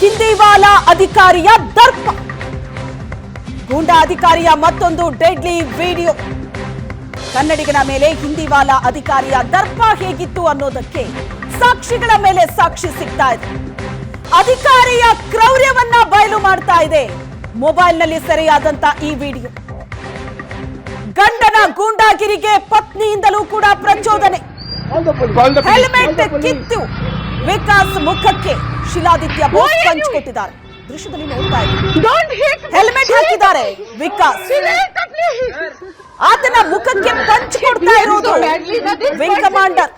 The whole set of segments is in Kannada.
ಹಿಂದಿವಾಲಾ ಅಧಿಕಾರಿಯ ದರ್ಪ. ಗೂಂಡಾ ಅಧಿಕಾರಿಯ ಮತ್ತೊಂದು ಡೆಡ್ಲಿ ವಿಡಿಯೋ. ಕನ್ನಡಿಗನ ಮೇಲೆ ಹಿಂದಿವಾಲಾ ಅಧಿಕಾರಿಯ ದರ್ಪ ಹೇಗಿತ್ತು ಅನ್ನೋದಕ್ಕೆ ಸಾಕ್ಷಿಗಳ ಮೇಲೆ ಸಾಕ್ಷಿ ಸಿಗ್ತಾ ಇದೆ. ಅಧಿಕಾರಿಯ ಕ್ರೌರ್ಯವನ್ನ ಬಯಲು ಮಾಡ್ತಾ ಇದೆ ಮೊಬೈಲ್ನಲ್ಲಿ ಸೆರೆಯಾದಂತ ಈ ವಿಡಿಯೋ. ಗಂಡನ ಗೂಂಡಾಗಿರಿಗೆ ಪತ್ನಿಯಿಂದಲೂ ಕೂಡ ಪ್ರಚೋದನೆ. ಹೆಲ್ಮೆಟ್ ಕಿತ್ತು ವಿಕಾಸ್ ಮುಖಕ್ಕೆ ಶಿಲಾದಿತ್ಯ ಬೋಸ್ ಪಂಚ್ ಕೊಟ್ಟಿದ್ದಾರೆ. ದೃಶ್ಯದಲ್ಲಿ ನೋಡ್ತಾ ಇದ್ದೀವಿ. ಹೆಲ್ಮೆಟ್ ಹಾಕಿದ್ದಾರೆ ವಿಕಾಸ್. ಆತನ ಮುಖಕ್ಕೆ ಪಂಚ್ ಕೊಡ್ತಾ ಇರೋದು ವಿಂಗ್ ಕಮಾಂಡರ್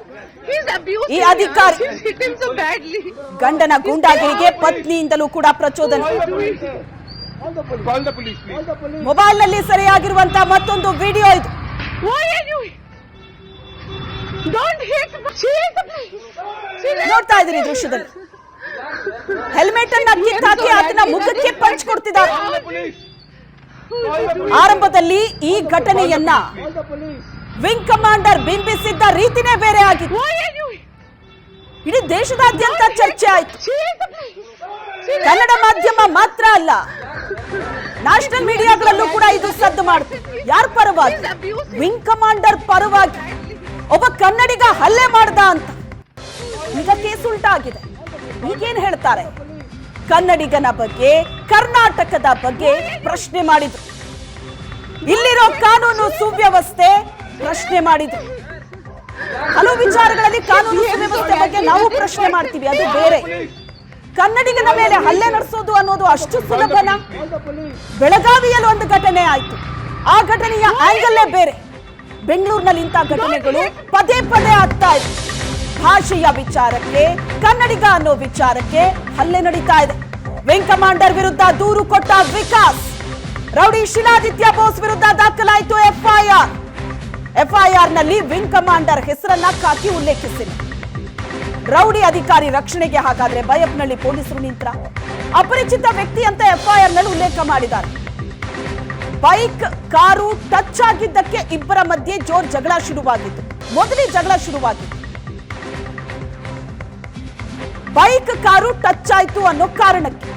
ಈ ಅಧಿಕಾರಿ. ಗಂಡನ ಗೂಂಡಾಗಿರಿಗೆ ಪತ್ನಿಯಿಂದಲೂ ಕೂಡ ಪ್ರಚೋದನೆ. ಮೊಬೈಲ್ನಲ್ಲಿ ಸೆರೆಯಾಗಿರುವಂತಹ ಮತ್ತೊಂದು ವಿಡಿಯೋ ಇದು. ನೋಡ್ತಾ ಇದ್ದೀರಿ ದೃಶ್ಯದಲ್ಲಿ. ಹೆಲ್ಮೆಟ್ ಅನ್ನ ಕಿತ್ತಾಕಿ ಆತನ ಮುಖಕ್ಕೆ ಪಂಚ್ ಕೊಡ್ತಿದ್ದಾರೆ. ಆರಂಭದಲ್ಲಿ ಈ ಘಟನೆಯನ್ನ ವಿಂಗ್ ಕಮಾಂಡರ್ ಬಿಂಬಿಸಿದ್ದ ರೀತಿನೇ ಬೇರೆ ಆಗಿತ್ತು. ಇಡೀ ದೇಶದಾದ್ಯಂತ ಚರ್ಚೆ ಆಯಿತು. ಕನ್ನಡ ಮಾಧ್ಯಮ ಮಾತ್ರ ಅಲ್ಲ, ನ್ಯಾಷನಲ್ ಮೀಡಿಯಾಗಳಲ್ಲೂ ಕೂಡ ಇದು ಸದ್ದು ಮಾಡುತ್ತೆ. ಯಾರ ಪರವಾಗಿ? ವಿಂಗ್ ಕಮಾಂಡರ್ ಪರವಾಗಿ. ಒಬ್ಬ ಕನ್ನಡಿಗ ಹಲ್ಲೆ ಮಾಡ್ದ ಅಂತ. ಈಗ ಕೇಸ್ ಉಲ್ಟಾಗಿದೆ. ಈಗೇನ್ ಹೇಳ್ತಾರೆ? ಕನ್ನಡಿಗನ ಬಗ್ಗೆ, ಕರ್ನಾಟಕದ ಬಗ್ಗೆ ಪ್ರಶ್ನೆ ಮಾಡಿದ್ರು. ಇಲ್ಲಿರೋ ಕಾನೂನು ಸುವ್ಯವಸ್ಥೆ ಪ್ರಶ್ನೆ ಮಾಡಿದ್ರು. ಹಲವು ವಿಚಾರಗಳಲ್ಲಿ ಕಾನೂನು ಸುವ್ಯವಸ್ಥೆ ಬಗ್ಗೆ ನಾವು ಪ್ರಶ್ನೆ ಮಾಡ್ತೀವಿ, ಅದು ಬೇರೆ. ಕನ್ನಡಿಗನ ಮೇಲೆ ಹಲ್ಲೆ ನಡೆಸೋದು ಅನ್ನೋದು ಅಷ್ಟು ಸುಲಭನಾ? ಬೆಳಗಾವಿಯಲ್ಲಿ ಒಂದು ಘಟನೆ ಆಯ್ತು. ಆ ಘಟನೆಯ ಆಂಗಲ್ಲೇ ಬೇರೆ. ಬೆಂಗಳೂರಿನಲ್ಲಿ ಇಂಥ ಘಟನೆಗಳು ಪದೇ ಪದೇ ಆಗ್ತಾ ಇದೆ. ಭಾಷೆಯ ವಿಚಾರಕ್ಕೆ, ಕನ್ನಡಿಗ ಅನ್ನೋ ವಿಚಾರಕ್ಕೆ ಹಲ್ಲೆ ನಡೀತಾ ಇದೆ. ವಿಂಗ್ ಕಮಾಂಡರ್ ವಿರುದ್ಧ ದೂರು ಕೊಟ್ಟ ವಿಕಾಸ್. ರೌಡಿ ಶಿಲಾದಿತ್ಯ ಬೋಸ್ ವಿರುದ್ಧ ದಾಖಲಾಯಿತು ಎಫ್ಐಆರ್. ಎಫ್ಐಆರ್ ನಲ್ಲಿ ವಿಂಗ್ ಕಮಾಂಡರ್ ಹೆಸರನ್ನ ಕಾಕಿ ಉಲ್ಲೇಖಿಸಿಲ್ಲ. ರೌಡಿ ಅಧಿಕಾರಿ ರಕ್ಷಣೆಗೆ ಹಾಗಾದ್ರೆ ಬಯಪ್ನಲ್ಲಿ ಪೊಲೀಸರು ನಿಂತ್ರ. ಅಪರಿಚಿತ ವ್ಯಕ್ತಿ ಅಂತ ಎಫ್ಐಆರ್ ನಲ್ಲಿ ಉಲ್ಲೇಖ ಮಾಡಿದ್ದಾರೆ. ಬೈಕ್ ಕಾರು ಟಚ್ ಆಗಿದ್ದಕ್ಕೆ ಇಬ್ಬರ ಮಧ್ಯೆ ಜೋರ್ ಜಗಳ ಶುರುವಾಗಿತ್ತು. ಮೊದಲೇ ಜಗಳ ಶುರುವಾಗಿತ್ತು. ಬೈಕ್ ಕಾರು ಟಚ್ ಆಯ್ತು ಅನ್ನೋ ಕಾರಣಕ್ಕೆ.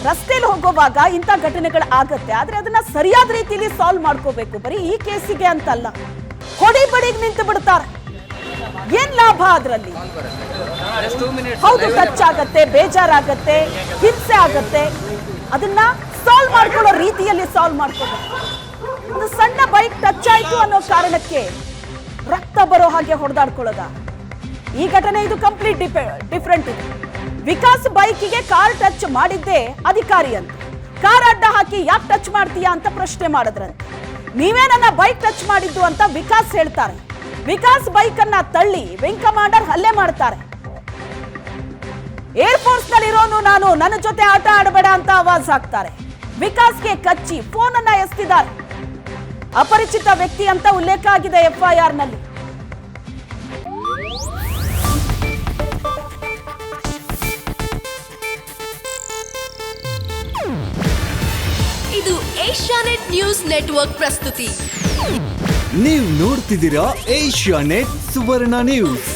ರಸ್ತೆಯಲ್ಲಿ ಹೋಗುವಾಗ ಇಂಥ ಘಟನೆಗಳು ಆಗತ್ತೆ. ಆದ್ರೆ ಅದನ್ನ ಸರಿಯಾದ ರೀತಿಯಲ್ಲಿ ಸಾಲ್ವ್ ಮಾಡ್ಕೋಬೇಕು. ಬರೀ ಈ ಕೇಸಿಗೆ ಅಂತಲ್ಲ, ಹೊಡಿ ಬಡಿಗೆ ನಿಂತು ಬಿಡ್ತಾರೆ. ಏನ್ ಲಾಭ ಅದರಲ್ಲಿ? ಹೌದು, ಟಚ್ ಆಗತ್ತೆ, ಬೇಜಾರಾಗತ್ತೆ, ಹಿಂಸೆ ಆಗತ್ತೆ. ಅದನ್ನ ಸಾಲ್ವ್ ಮಾಡ್ಕೊಳ್ಳೋ ರೀತಿಯಲ್ಲಿ ಸಾಲ್ವ್ ಮಾಡ್ಕೋಬೇಕು. ಒಂದು ಸಣ್ಣ ಬೈಕ್ ಟಚ್ ಆಯ್ತು ಅನ್ನೋ ಕಾರಣಕ್ಕೆ ರಕ್ತ ಬರೋ ಹಾಗೆ ಹೊಡೆದಾಡ್ಕೊಳ್ಳೋದ? ಈ ಘಟನೆ ಇದು ಕಂಪ್ಲೀಟ್ ಡಿಫರೆಂಟ್ ಇದೆ. ವಿಕಾಸ್ ಬೈಕಿಗೆ ಕಾರ್ ಟಚ್ ಮಾಡಿದ್ದೇ ಅಧಿಕಾರಿ ಅಂತ. ಕಾರ್ ಅಡ್ಡ ಹಾಕಿ ಯಾಕೆ ಟಚ್ ಮಾಡ್ತೀಯಾ ಅಂತ ಪ್ರಶ್ನೆ ಮಾಡಿದ್ರಂತೆ. ನೀವೇ ನನ್ನ ಬೈಕ್ ಟಚ್ ಮಾಡಿದ್ದು ಅಂತ ವಿಕಾಸ್ ಹೇಳ್ತಾರೆ. ವಿಕಾಸ್ ಬೈಕ್ ಅನ್ನ ತಳ್ಳಿ ವಿಂಗ್ ಕಮಾಂಡರ್ ಹಲ್ಲೆ ಮಾಡ್ತಾರೆ. ಏರ್ಫೋರ್ಸ್ ನಲ್ಲಿರೋನು ನಾನು, ನನ್ನ ಜೊತೆ ಆಟ ಆಡಬೇಡ ಅಂತ ಆವಾಜ್ ಹಾಕ್ತಾರೆ. ವಿಕಾಸ್ಗೆ ಕಚ್ಚಿ ಫೋನ್ ಅನ್ನ ಎಸ್ತಿದ್ದಾರೆ. ಅಪರಿಚಿತ ವ್ಯಕ್ತಿ ಅಂತ ಉಲ್ಲೇಖ ಆಗಿದೆ ಎಫ್ಐಆರ್ ನಲ್ಲಿ. ಇದು ಏಷ್ಯಾನೆಟ್ ನ್ಯೂಸ್ ನೆಟ್ವರ್ಕ್ ಪ್ರಸ್ತುತಿ. ನೀವು ನೋಡ್ತಿದ್ದೀರಾ ಏಷ್ಯಾನೆಟ್ ಸುವರ್ಣ ನ್ಯೂಸ್.